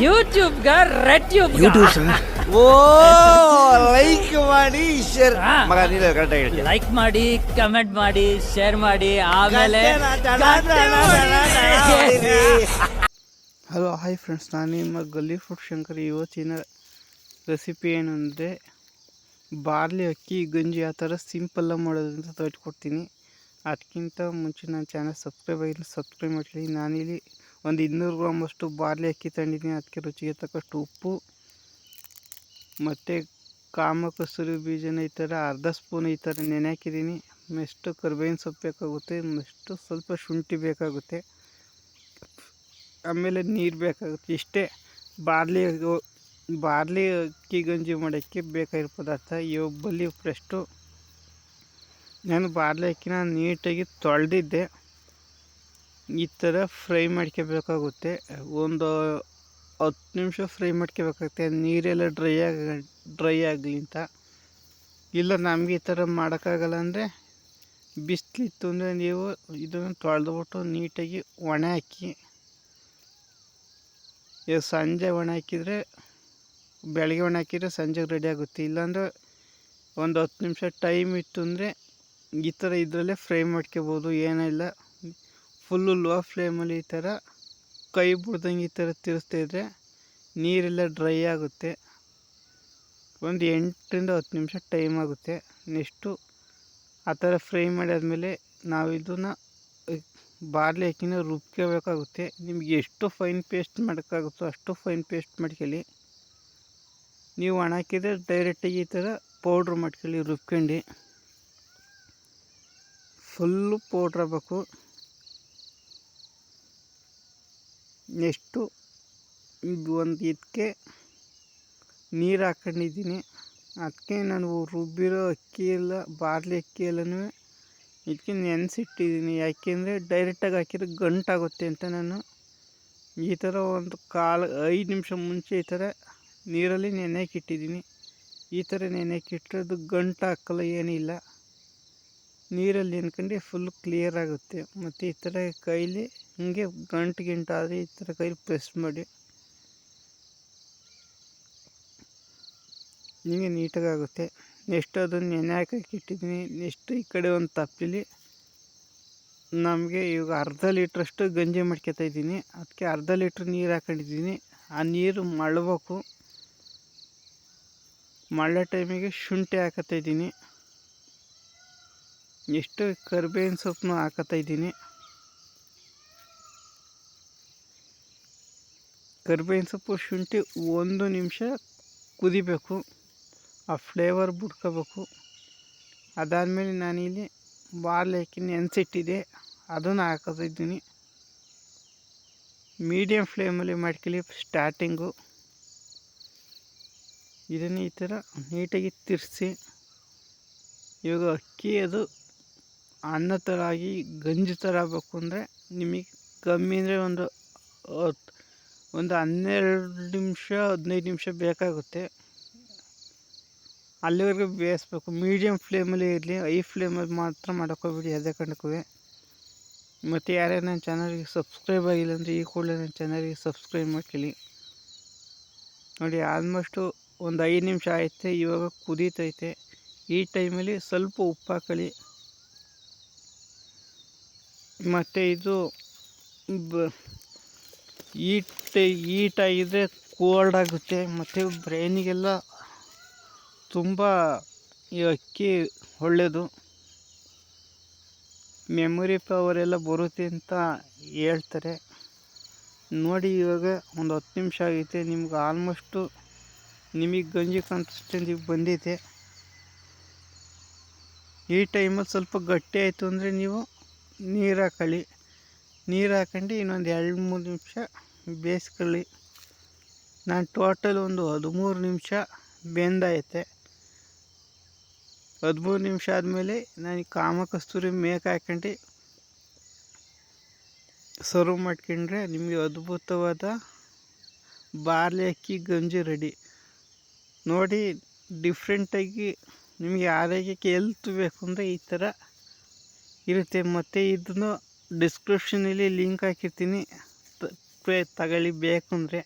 ಯೂಟ್ಯೂಬ್ಗ red tube YouTube sir ಓ like ಮಾಡಿ share ಮಗ ನೀನು ಕರೆಕ್ಟಾಗಿ ಹೇಳ್ತೀಯ. ಲೈಕ್ ಮಾಡಿ ಕಮೆಂಟ್ ಮಾಡಿ ಶೇರ್ ಮಾಡಿ ಆಮೇಲೆ ಹಲೋ ಹಾಯ್ ಫ್ರೆಂಡ್ಸ್, ನಾನು ನಿಮ್ಮ ಗಲ್ಲಿ ಫುಡ್ ಶಂಕರ್. ಇವತ್ತಿನ ರೆಸಿಪಿ ಏನಂದರೆ ಬಾರ್ಲಿ ಅಕ್ಕಿ ಗಂಜಿ ಯಾವ ಥರ ಸಿಂಪಲ್ಲಾಗಿ ಮಾಡೋದು ಅಂತ ತೋರಿಸ್ಕೊಡ್ತೀನಿ. ಅದಕ್ಕಿಂತ ಮುಂಚೆ ನನ್ನ ಚಾನಲ್ ಸಬ್ಸ್ಕ್ರೈಬ್ ಆಗಿಲ್ಲ, ಸಬ್ಸ್ಕ್ರೈಬ್ ಮಾಡ್ತೀನಿ. ನಾನಿಲ್ಲಿ ಒಂದು 200 ಗ್ರಾಮಷ್ಟು ಬಾರ್ಲಿ ಅಕ್ಕಿ ತಂದಿದ್ದೀನಿ. ಅದಕ್ಕೆ ರುಚಿಗೆ ತಕ್ಕಷ್ಟು ಉಪ್ಪು ಮತ್ತು ಕಾಮಕಸ್ತೂರಿ ಬೀಜನ ಈ ಥರ ಅರ್ಧ ಸ್ಪೂನ್ ಈ ಥರ ನೆನೆ ಹಾಕಿದ್ದೀನಿ. ನೆಕ್ಸ್ಟು ಕರಿಬೇವಿನ ಸೊಪ್ಪು ಬೇಕಾಗುತ್ತೆ, ನೆಕ್ಸ್ಟು ಸ್ವಲ್ಪ ಶುಂಠಿ ಬೇಕಾಗುತ್ತೆ, ಆಮೇಲೆ ನೀರು ಬೇಕಾಗುತ್ತೆ. ಇಷ್ಟೇ ಬಾರ್ಲಿ ಅಕ್ಕಿ ಗಂಜಿ ಮಾಡೋಕ್ಕೆ ಬೇಕಾಗಿರೋ ಪದಾರ್ಥ. ಇವಾಗ ಫಸ್ಟು ನಾನು ಬಾರ್ಲಿ ಅಕ್ಕಿನ ನೀಟಾಗಿ ತೊಳೆದಿದ್ದೆ. ಈ ಥರ ಫ್ರೈ ಮಾಡ್ಕೋಬೇಕಾಗುತ್ತೆ. ಒಂದು 10 ನಿಮಿಷ ಫ್ರೈ ಮಾಡ್ಕೋಬೇಕಾಗುತ್ತೆ, ನೀರೆಲ್ಲ ಡ್ರೈ ಆಗಲಿ ಅಂತ. ಇಲ್ಲ ನಮಗೆ ಈ ಥರ ಮಾಡೋಕ್ಕಾಗಲ್ಲ ಅಂದರೆ ಬಿಸಿಲಿತ್ತು ಅಂದರೆ ನೀವು ಇದನ್ನು ತೊಳೆದ್ಬಿಟ್ಟು ನೀಟಾಗಿ ಒಣ ಹಾಕಿ. ಈಗ ಸಂಜೆ ಒಣ ಹಾಕಿದರೆ ಬೆಳಗ್ಗೆ ಒಣ ಹಾಕಿದರೆ ಸಂಜೆಗೆ ರೆಡಿ ಆಗುತ್ತೆ. ಇಲ್ಲಾಂದರೆ ಒಂದು 10 ನಿಮಿಷ ಟೈಮ್ ಇತ್ತು ಅಂದರೆ ಈ ಥರ ಇದರಲ್ಲೇ ಫ್ರೈ ಮಾಡ್ಕೋಬೋದು. ಏನಿಲ್ಲ, ಫುಲ್ಲು ಲೋ ಫ್ಲೇಮಲ್ಲಿ ಈ ಥರ ಕೈ ಬಿಡ್ದಂಗೆ ಈ ಥರ ತಿರ್ಸ್ತಾಯಿದ್ರೆ ನೀರೆಲ್ಲ ಡ್ರೈ ಆಗುತ್ತೆ. ಒಂದು 8 ರಿಂದ 10 ನಿಮಿಷ ಟೈಮ್ ಆಗುತ್ತೆ. ನೆಕ್ಸ್ಟು ಆ ಥರ ಫ್ರೈ ಮಾಡಾದ್ಮೇಲೆ ನಾವು ಇದನ್ನು ಬಾರ್ಲಿ ಅಕ್ಕಿನ ರುಬ್ಕೋಬೇಕಾಗುತ್ತೆ. ನಿಮಗೆ ಎಷ್ಟು ಫೈನ್ ಪೇಸ್ಟ್ ಮಾಡೋಕ್ಕಾಗುತ್ತೋ ಅಷ್ಟು ಫೈನ್ ಪೇಸ್ಟ್ ಮಾಡ್ಕೊಳ್ಳಿ. ನೀವು ಒಣ ಹಾಕಿದರೆ ಡೈರೆಕ್ಟಾಗಿ ಈ ಥರ ಪೌಡ್ರ್ ಮಾಡ್ಕೊಳ್ಳಿ, ರುಬ್ಕೊಂಡು ಫುಲ್ಲು ಪೌಡ್ರ್ ಆಗಬೇಕು. ನೆಕ್ಸ್ಟು ಒಂದು ಇದಕ್ಕೆ ನೀರು ಹಾಕ್ಕೊಂಡಿದ್ದೀನಿ. ಅದಕ್ಕೆ ನಾನು ರುಬ್ಬಿರೋ ಅಕ್ಕಿ ಎಲ್ಲ ಬಾರ್ಲಿ ಅಕ್ಕಿ ಎಲ್ಲನೂ ಇದಕ್ಕೆ ನೆನೆಸಿಟ್ಟಿದ್ದೀನಿ. ಯಾಕೆಂದರೆ ಡೈರೆಕ್ಟಾಗಿ ಹಾಕಿದ್ರೆ ಗಂಟಾಗುತ್ತೆ ಅಂತ ನಾನು ಈ ಥರ ಒಂದು 5 ನಿಮಿಷ ಮುಂಚೆ ಈ ಥರ ನೀರಲ್ಲಿ ನೆನೆಯಕ್ಕಿಟ್ಟಿದ್ದೀನಿ. ಈ ಥರ ನೆನೆಯಕ್ಕಿಟ್ಟರೆ ಅದು ಗಂಟು ಹಾಕಲ್ಲ, ಏನಿಲ್ಲ. ನೀರಲ್ಲಿ ನೆನ್ಕೊಂಡು ಫುಲ್ ಕ್ಲಿಯರ್ ಆಗುತ್ತೆ. ಮತ್ತು ಈ ಥರ ಕೈಲಿ ಹಿಂಗೆ ಗಂಟಾದರೆ ಈ ಥರ ಕೈಲಿ ಪ್ರೆಸ್ ಮಾಡಿ ಹಿಂಗೆ ನೀಟಾಗಿ ಆಗುತ್ತೆ. ನೆಕ್ಸ್ಟ್ ಅದನ್ನು ನೆನೆ ಹಾಕಿಟ್ಟಿದ್ದೀನಿ. ನೆಕ್ಸ್ಟ್ ಈ ಕಡೆ ಒಂದು ತಪ್ಪಲಿ ನಮಗೆ ಇವಾಗ ಅರ್ಧ ಲೀಟ್ರಷ್ಟು ಗಂಜಿ ಮಾಡ್ಕೊತಾ ಇದ್ದೀನಿ. ಅದಕ್ಕೆ ಅರ್ಧ ಲೀಟ್ರ್ ನೀರು ಹಾಕೊಂಡಿದ್ದೀನಿ. ಆ ನೀರು ಮಳ್ಳಬೇಕು. ಮಳ್ಳೋ ಟೈಮಿಗೆ ಶುಂಠಿ ಹಾಕತ್ತಾ ಇದ್ದೀನಿ. ಎಷ್ಟು ಕರಿಬೇವಿನ ಸೊಪ್ಪನ್ನು ಹಾಕತ್ತಾ ಇದ್ದೀನಿ. ಕರಿಬೇವಿನ ಸೊಪ್ಪು ಶುಂಠಿ 1 ನಿಮಿಷ ಕುದಿಬೇಕು, ಆ ಫ್ಲೇವರ್ ಬಿಡ್ಕೋಬೇಕು. ಅದಾದಮೇಲೆ ನಾನಿಲ್ಲಿ ಬಾರ್ಲಿ ಅಕ್ಕಿ ನೆನೆಸಿಟ್ಟಿದ್ದೆ, ಅದನ್ನು ಹಾಕೋತಿದ್ದೀನಿ. ಮೀಡಿಯಮ್ ಫ್ಲೇಮಲ್ಲಿ ಮಾಡ್ಕೊಳ್ಳಿ ಸ್ಟಾರ್ಟಿಂಗು. ಇದನ್ನು ಈ ಥರ ನೀಟಾಗಿ ತಿರ್ಸಿ. ಇವಾಗ ಅಕ್ಕಿ ಅದು ಅನ್ನ ಥರ ಆಗಿ ಗಂಜಿ ಥರ ಆಗಬೇಕು ಅಂದರೆ ನಿಮಗೆ ಕಮ್ಮಿ ಅಂದರೆ ಒಂದು 12 ನಿಮಿಷ 15 ನಿಮಿಷ ಬೇಕಾಗುತ್ತೆ. ಅಲ್ಲಿವರೆಗೂ ಬೇಯಿಸ್ಬೇಕು. ಮೀಡಿಯಮ್ ಫ್ಲೇಮಲ್ಲಿ ಇರಲಿ, ಹೈ ಫ್ಲೇಮಲ್ಲಿ ಮಾತ್ರ ಮಾಡೋಕ್ಕೋಗ್ಬಿಡಿ ಯಾವುದೇ ಕಾರಣಕ್ಕೂ. ಮತ್ತು ಯಾರೇ ನನ್ನ ಚಾನಲ್ಗೆ ಸಬ್ಸ್ಕ್ರೈಬ್ ಆಗಿಲ್ಲ ಅಂದರೆ ಈ ಕೂಡಲೇ ನನ್ನ ಚಾನಲ್ಗೆ ಸಬ್ಸ್ಕ್ರೈಬ್ ಮಾಡ್ಕೊಳ್ಳಿ. ನೋಡಿ, ಆಲ್ಮೋಸ್ಟು ಒಂದು 5 ನಿಮಿಷ ಆಯ್ತು. ಇವಾಗ ಕುದೀತೈತೆ. ಈ ಟೈಮಲ್ಲಿ ಸ್ವಲ್ಪ ಉಪ್ಪು ಹಾಕೊಳ್ಳಿ. ಮತ್ತು ಇದು ಹೀಟಾಗಿದ್ದರೆ ಕೋಲ್ಡ್ ಆಗುತ್ತೆ. ಮತ್ತು ಬ್ರೈನಿಗೆಲ್ಲ ತುಂಬ ಈ ಅಕ್ಕಿ ಒಳ್ಳೆಯದು, ಮೆಮೊರಿ ಪವರ್ ಎಲ್ಲ ಬರುತ್ತೆ ಅಂತ ಹೇಳ್ತಾರೆ. ನೋಡಿ, ಇವಾಗ ಒಂದು 10 ನಿಮಿಷ ಆಗೈತೆ. ನಿಮ್ಗೆ ಆಲ್ಮೋಸ್ಟು ನಿಮಗೆ ಗಂಜಿ ಕನ್ಸಿಸ್ಟೆನ್ಸಿಗೆ ಬಂದಿದೆ. ಈ ಟೈಮಲ್ಲಿ ಸ್ವಲ್ಪ ಗಟ್ಟಿ ಆಯಿತು ಅಂದರೆ ನೀವು ನೀರು ಹಾಕೊಳ್ಳಿ. ನೀರು ಹಾಕೊಂಡು ಇನ್ನೊಂದು 2-3 ನಿಮಿಷ ಬೇಯಿಸ್ಕೊಳ್ಳಿ. ನಾನು ಟೋಟಲ್ ಒಂದು 13 ನಿಮಿಷ ಬೆಂದೈತೆ. 13 ನಿಮಿಷ ಆದಮೇಲೆ ನಾನು ಕಾಮಕಸ್ತೂರಿ ಮೇಕೆ ಹಾಕೊಂಡು ಸರ್ವ್ ಮಾಡ್ಕೊಂಡ್ರೆ ನಿಮಗೆ ಅದ್ಭುತವಾದ ಬಾರ್ಲಿ ಅಕ್ಕಿ ಗಂಜಿ ರೆಡಿ. ನೋಡಿ, ಡಿಫ್ರೆಂಟಾಗಿ ನಿಮಗೆ ಆರೋಗ್ಯಕ್ಕೆ ಹೆಲ್ತ್ ಬೇಕು ಅಂದರೆ ಈ ಥರ ಇರುತ್ತೆ. ಮತ್ತು ಇದನ್ನು ಡಿಸ್ಕ್ರಿಪ್ಷನಲ್ಲಿ ಲಿಂಕ್ ಹಾಕಿರ್ತೀನಿ, ತಗೊಳ್ಳಿ ಬೇಕು ಅಂದರೆ